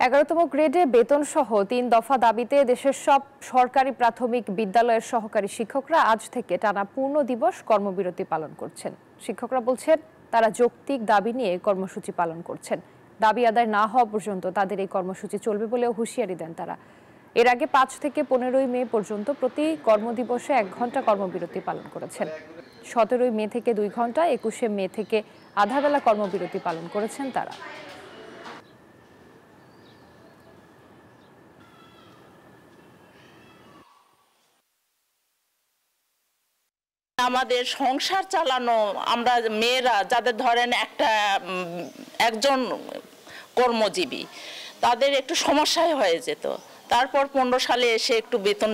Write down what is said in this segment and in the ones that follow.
11তম গ্রেডে বেতন সহ ৩ দফা দাবিতে দেশের সব সরকারি প্রাথমিক বিদ্যালয়ের সহকারী শিক্ষকরা আজ থেকে টানা পূর্ণ দিবস কর্মবিরতি পালন করছেন। শিক্ষকরা বলছেন তারা যৌক্তিক দাবি নিয়ে কর্মসূচি পালন করছেন। দাবি আদায় না হওয়া পর্যন্ত তাদের এই কর্মসূচি চলবে বলেও হুঁশিয়ারি দেন তারা। এর আগে ৫ থেকে ১৫ই মে পর্যন্ত প্রতি কর্মদিবসে ১ ঘন্টা কর্মবিরতি পালন করেছেন। ১৭ই মে থেকে ২ ঘন্টা, ২১শে মে থেকে আধাবেলা কর্মবিরতি পালন করেছেন তারা। আমাদের সংসার চালানো, আমরা মেয়েরা যাদের ধরেন একজন কর্মজীবী, তাদের একটু সমস্যাই হয়ে যেত। তারপর 15 সালে এসে একটু বেতন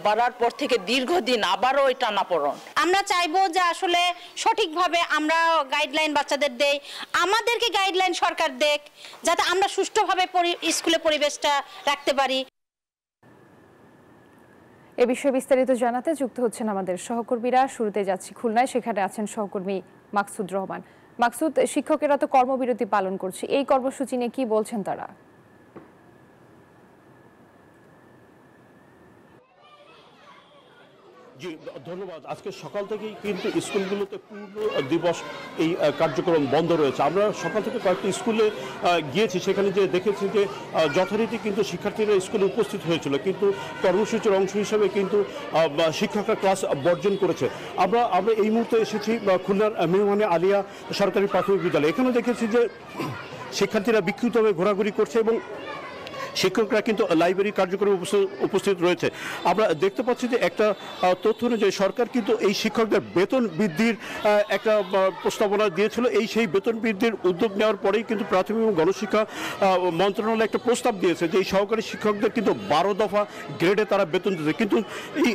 বাড়ার পর থেকে দীর্ঘদিন আবারও ওই টানাপোড়েন। আমরা চাইবো যে আসলে সঠিকভাবে আমরা গাইডলাইন বাচ্চাদের দেই, আমাদেরকে গাইডলাইন সরকার দেখ, যাতে আমরা সুষ্ঠুভাবে স্কুলে পরিবেশটা রাখতে পারি। এ বিষয়ে বিস্তারিত জানাতে যুক্ত হচ্ছেন আমাদের সহকর্মীরা। শুরুতে যাচ্ছি খুলনায়, সেখানে আছেন সহকর্মী মাকসুদ রহমান। মাকসুদ, শিক্ষকেরা তো কর্মবিরতি পালন করছে, এই কর্মসূচি নিয়ে কি বলছেন তারা? জি ধন্যবাদ। আজকে সকাল থেকেই কিন্তু স্কুলগুলোতে পূর্ণ দিবস এই কার্যক্রম বন্ধ রয়েছে। আমরা সকাল থেকে কয়েকটি স্কুলে গিয়েছি, সেখানে যে দেখেছি যে যথারীতি কিন্তু শিক্ষার্থীরা স্কুলে উপস্থিত হয়েছিল, কিন্তু কর্মসূচির অংশ হিসেবে কিন্তু শিক্ষকরা ক্লাস বর্জন করেছে। আমরা এই মুহূর্তে এসেছি খুলনার মেহমানে আলিয়া সরকারি প্রাথমিক বিদ্যালয়। এখানে দেখেছি যে শিক্ষার্থীরা বিক্ষিপ্তভাবে ঘোরাঘুরি করছে এবং শিক্ষকরা কিন্তু লাইব্রেরি কার্যক্রমে উপস্থিত রয়েছে। আমরা দেখতে পাচ্ছি যে একটা তথ্য অনুযায়ী সরকার কিন্তু এই শিক্ষকদের বেতন বৃদ্ধির একটা প্রস্তাবনা দিয়েছিল। সেই বেতন বৃদ্ধির উদ্যোগ নেওয়ার পরেই কিন্তু প্রাথমিক এবং গণশিক্ষা মন্ত্রণালয় একটা প্রস্তাব দিয়েছে যে এই সহকারী শিক্ষকদের কিন্তু 12 দফা গ্রেডে তারা বেতন দিতে, কিন্তু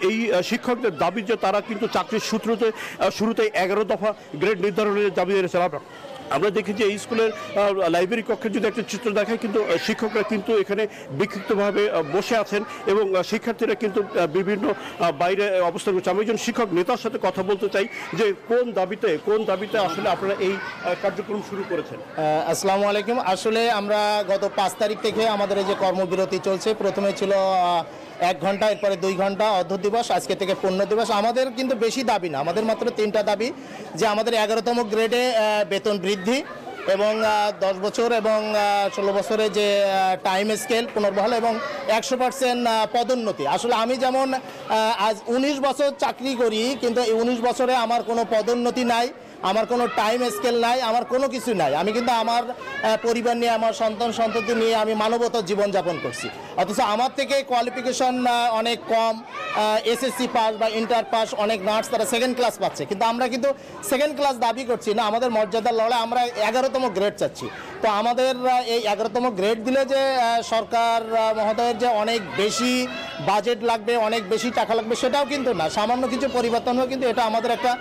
এই শিক্ষকদের দাবি যে তারা কিন্তু চাকরির শুরুতে 11 দফা গ্রেড নির্ধারণের দাবি এনেছে। আমরা দেখি যে এই স্কুলের লাইব্রেরি কক্ষের যদি একটা চিত্র দেখায়, কিন্তু শিক্ষকরা কিন্তু এখানে বিক্ষিপ্তভাবে বসে আছেন এবং শিক্ষার্থীরা কিন্তু বিভিন্ন বাইরে অবস্থান করছে। আমি একজন শিক্ষক নেতার সাথে কথা বলতে চাই যে কোন দাবিতে আসলে আপনারা এই কার্যক্রম শুরু করেছেন। আসসালামু আলাইকুম। আসলে আমরা গত 5 তারিখ থেকে আমাদের এই যে কর্মবিরতি চলছে, প্রথমে ছিল 1 ঘন্টা, এরপরে 2 ঘন্টা অর্ধ দিবস, আজকে থেকে পূর্ণ দিবস। আমাদের কিন্তু বেশি দাবি না, আমাদের মাত্র 3টা দাবি, যে আমাদের 11তম গ্রেডে বেতন বৃদ্ধি এবং 10 বছর এবং 16 বছরে যে টাইম স্কেল পুনর্বহাল এবং 100% পদোন্নতি। আসলে আমি যেমন আজ 19 বছর চাকরি করি, কিন্তু এই 19 বছরে আমার কোনো পদোন্নতি নাই, আমার কোনো টাইম স্কেল নাই, আমার কোনো কিছু নাই। আমি কিন্তু আমার পরিবার নিয়ে, আমার সন্ততি নিয়ে আমি মানবতার জীবনযাপন করছি, অথচ আমার থেকে কোয়ালিফিকেশন অনেক কম, এসএসসি পাস বা ইন্টার পাস অনেক নার্স তারা 2nd ক্লাস পাচ্ছে, কিন্তু আমরা কিন্তু 2nd ক্লাস দাবি করছি না। আমাদের মর্যাদার লড়াই, আমরা 11তম গ্রেড চাচ্ছি। তো আমাদের এই 11তম গ্রেড দিলে যে সরকার মহোদয়ের যে অনেক বেশি বাজেট লাগবে, অনেক বেশি টাকা লাগবে, সেটাও কিন্তু না। সামান্য কিছু পরিবর্তন হয়, কিন্তু এটা আমাদের একটা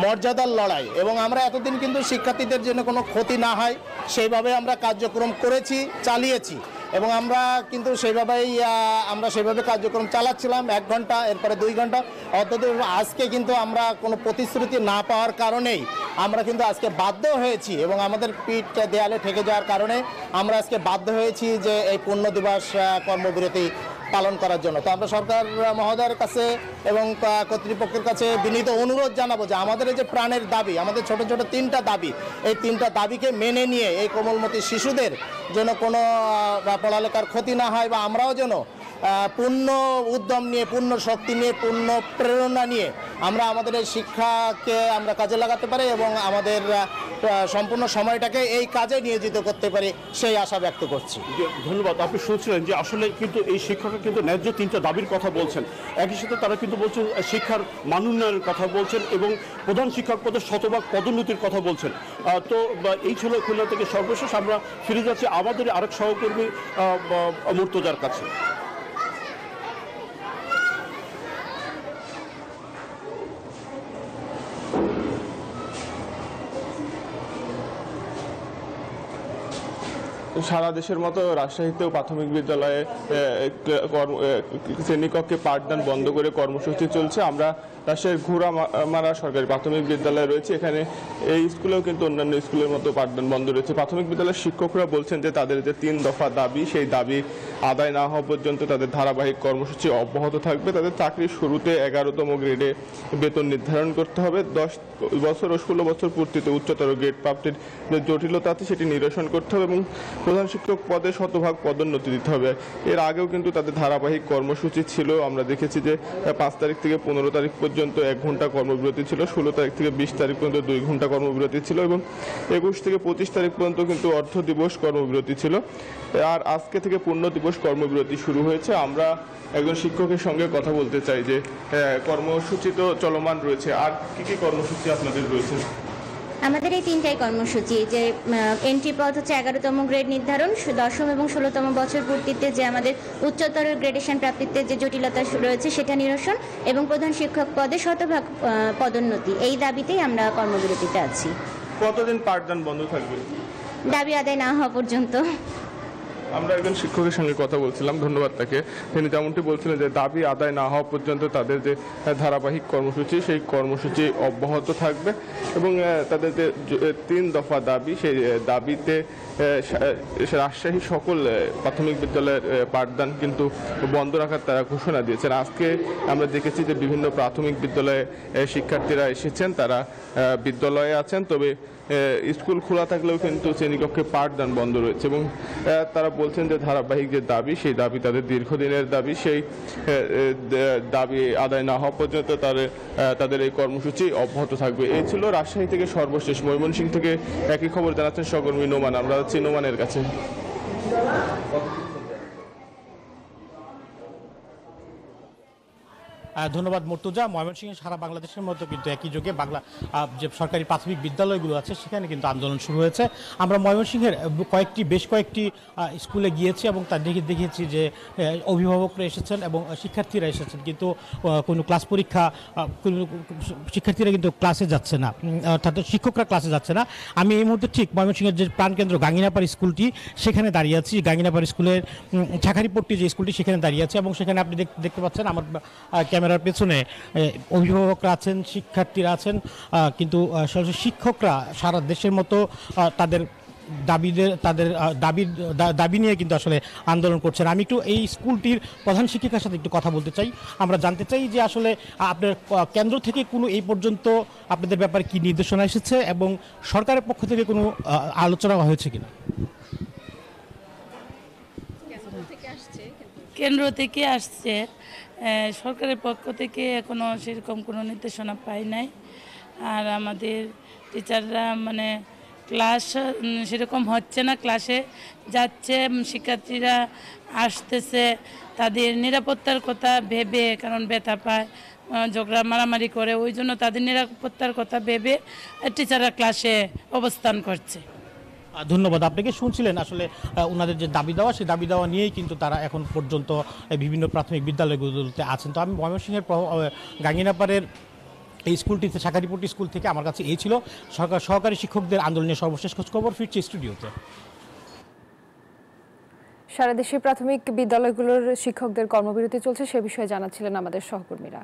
মর্যাদার লড়াই এবং আমরা এতদিন কিন্তু শিক্ষার্থীদের জন্য কোনো ক্ষতি না হয় সেইভাবে আমরা কার্যক্রম করেছি, চালিয়েছি এবং আমরা কিন্তু সেভাবে কার্যক্রম চালাচ্ছিলাম 1 ঘন্টা, এরপরে 2 ঘন্টা অর্থাৎ। আজকে কিন্তু আমরা কোনো প্রতিশ্রুতি না পাওয়ার কারণেই আমরা কিন্তু আজকে বাধ্য হয়েছি এবং আমাদের পিঠ দেয়ালে ঠেকে যাওয়ার কারণে আমরা আজকে বাধ্য হয়েছি যে এই পূর্ণ দিবস কর্মবিরতি পালন করার জন্য। তো আমরা সরকার মহোদয়ের কাছে এবং কর্তৃপক্ষের কাছে বিনীত অনুরোধ জানাবো যে আমাদের এই যে প্রাণের দাবি, আমাদের ছোট ছোট 3টা দাবি, এই 3টা দাবিকে মেনে নিয়ে এই কোমলমতি শিশুদের যেন কোনো পড়ালেখার ক্ষতি না হয় বা আমরাও যেন পূর্ণ উদ্যম নিয়ে, পূর্ণ শক্তি নিয়ে, পূর্ণ প্রেরণা নিয়ে আমরা আমাদের এই শিক্ষাকে আমরা কাজে লাগাতে পারি এবং আমাদের সম্পূর্ণ সময়টাকে এই কাজে নিয়োজিত করতে পারি, সেই আশা ব্যক্ত করছি। ধন্যবাদ। আপনি শুনছিলেন যে আসলে কিন্তু এই শিক্ষকরা কিন্তু ন্যায্য 3টা দাবির কথা বলছেন, একই সাথে তারা কিন্তু বলছেন শিক্ষার মান উন্নয়নের কথা বলছেন এবং প্রধান শিক্ষক পদের শতভাগ পদোন্নতির কথা বলছেন। তো এই ছিল খুলনা থেকে সর্বশেষ। আমরা ফিরে যাচ্ছি আমাদের আরেক সহকর্মী মুর্তজার কাছে। সারা দেশের মতো রাজশাহীতেও প্রাথমিক বিদ্যালয়ে শ্রেণীকক্ষে পাঠদান বন্ধ করে কর্মসূচি চলছে। আমরা রাজশাহীর ঘোড়ামারা সরকারি প্রাথমিক বিদ্যালয়ে রয়েছে, এখানে এই স্কুলেও কিন্তু অন্যান্য স্কুলের মতো পাঠদান বন্ধ রয়েছে। প্রাথমিক বিদ্যালয়ের শিক্ষকরা বলছেন যে তাদের যে 3 দফা দাবি, সেই দাবি আদায় না হওয়া পর্যন্ত তাদের ধারাবাহিক কর্মসূচি অব্যাহত থাকবে। তাদের চাকরির শুরুতে 11তম গ্রেডে বেতন নির্ধারণ করতে হবে, 10 বছর ও 16 বছর পূর্তিতে উচ্চতর গ্রেড প্রাপ্তির যে জটিলতা আছে সেটি নিরসন করতে হবে এবং প্রধান শিক্ষক পদে শতভাগ পদোন্নতি দিতে হবে। এর আগেও কিন্তু তাদের ধারাবাহিক কর্মসূচি ছিল। আমরা দেখেছি যে 5 তারিখ থেকে 15 তারিখ পর্যন্ত 1 ঘন্টা কর্মবিরতি ছিল, 16 তারিখ থেকে 20 তারিখ পর্যন্ত 2 ঘন্টা কর্মবিরতি ছিল এবং 21 থেকে 25 তারিখ পর্যন্ত কিন্তু অর্ধ দিবস কর্মবিরতি ছিল। আর আজকে থেকে পূর্ণ দিবস কর্মবিরতি শুরু হয়েছে। আমরা একজন শিক্ষকের সঙ্গে কথা বলতে চাই যে কর্মসূচি তো চলমান রয়েছে, আর কি কি কর্মসূচি আপনাদের রয়েছে? আমাদের এই 3টাই কর্মসূচি, যে এন্ট্রি পদ হচ্ছে 11তম গ্রেড নির্ধারণ, 10ম এবং 16তম বছর পূর্তিতে যে আমাদের উচ্চতর গ্রেডেশন প্রাপ্তিতে যে জটিলতা রয়েছে সেটা নিরসন এবং প্রধান শিক্ষক পদে শতভাগ পদোন্নতি, এই দাবিতেই আমরা কর্মবিরতিতে আছি। কতদিন পাঠদান বন্ধ থাকবে? দাবি আদায় না হওয়া পর্যন্ত। আমরা একজন শিক্ষকের সঙ্গে কথা বলছিলাম, ধন্যবাদ তাকে। তিনি যেমনটি বলছিলেন যে দাবি আদায় না হওয়া পর্যন্ত তাদের যে ধারাবাহিক কর্মসূচি, সেই কর্মসূচি অব্যাহত থাকবে এবং তাদের যে 3 দফা দাবি, সেই দাবিতে রাজশাহী সকল প্রাথমিক বিদ্যালয়ের পাঠদান কিন্তু বন্ধ রাখার তারা ঘোষণা দিয়েছেন। আজকে আমরা দেখেছি যে বিভিন্ন প্রাথমিক বিদ্যালয়ে শিক্ষার্থীরা এসেছেন, তারা বিদ্যালয়ে আছেন, তবে স্কুল খোলা থাকলেও কিন্তু শ্রেণীকক্ষে পাঠদান বন্ধ রয়েছে এবং তারা বলছেন যে ধারাবাহিক যে দাবি, সেই দাবি তাদের দীর্ঘদিনের দাবি, সেই দাবি আদায় না হওয়া পর্যন্ত তাদের এই কর্মসূচি অব্যাহত থাকবে। এই ছিল রাজশাহী থেকে সর্বশেষ। ময়মনসিংহ থেকে একই খবর জানাচ্ছেন সহকর্মী নোমান। আমরা যাচ্ছি নোমানের কাছে। ধন্যবাদ মুর্তজা। ময়মনসিংহে সারা বাংলাদেশের মতো কিন্তু একই যোগে বাংলা যে সরকারি প্রাথমিক বিদ্যালয়গুলো আছে সেখানে কিন্তু আন্দোলন শুরু হয়েছে। আমরা ময়মনসিংহের বেশ কয়েকটি স্কুলে গিয়েছি এবং তার দেখেছি যে অভিভাবকরা এসেছেন এবং শিক্ষার্থীরা এসেছেন, কিন্তু কোনো ক্লাস পরীক্ষা শিক্ষার্থীরা কিন্তু ক্লাসে যাচ্ছে না, অর্থাৎ শিক্ষকরা ক্লাসে যাচ্ছে না। আমি এই মুহূর্তে ঠিক ময়মনসিংহের যে প্রাণকেন্দ্র গাঙ্গিনাপাড় স্কুলটি সেখানে দাঁড়িয়ে আছি। গাঙ্গিনাপাড় স্কুলের ছাখারিপট্টি যে স্কুলটি সেখানে দাঁড়িয়ে আছে এবং সেখানে আপনি দেখতে পাচ্ছেন আমার ক্যামেরার পেছনে অভিভাবকরা আছেন, শিক্ষার্থীরা আছেন, কিন্তু শিক্ষকরা সারা দেশের মতো তাদের দাবি নিয়ে কিন্তু আসলে আন্দোলন করছেন। আমি একটু এই স্কুলটির প্রধান শিক্ষিকার সাথে একটু কথা বলতে চাই। আমরা জানতে চাই যে আসলে আপনার কেন্দ্র থেকে কোনো এই পর্যন্ত আপনাদের ব্যাপারে কি নির্দেশনা এসেছে এবং সরকারের পক্ষ থেকে কোনো আলোচনা হয়েছে কিনা? কেন্দ্র থেকে আসছে, সরকারের পক্ষ থেকে এখনো সেরকম কোনো নির্দেশনা পাই নাই। আর আমাদের টিচাররা মানে ক্লাস সেরকম হচ্ছে না, ক্লাসে যাচ্ছে, শিক্ষার্থীরা আসতেছে তাদের নিরাপত্তার কথা ভেবে, কারণ ব্যথা পায়, ঝগড়া মারামারি করে, ওই জন্য তাদের নিরাপত্তার কথা ভেবে টিচাররা ক্লাসে অবস্থান করছে। ধন্যবাদ আপনাকে। শুনছিলেন আসলে ওনাদের যে দাবি দেওয়া, সেই দাবি দেওয়া নিয়েই কিন্তু তারা এখন পর্যন্ত বিভিন্ন প্রাথমিক বিদ্যালয়গুলোতে আছেন। তো আমি ময়মনসিংহের গাঙ্গিনাপাড়ের এই স্কুলটিতে, ছাখারিপট্টি স্কুল থেকে আমার কাছে এই ছিল সহকারী শিক্ষকদের আন্দোলনের সর্বশেষ খোঁজখবর। ফিরছি স্টুডিওতে। সারা দেশে প্রাথমিক বিদ্যালয়গুলোর শিক্ষকদের কর্মবিরতি চলছে, সে বিষয়ে জানাচ্ছিলেন আমাদের সহকর্মীরা।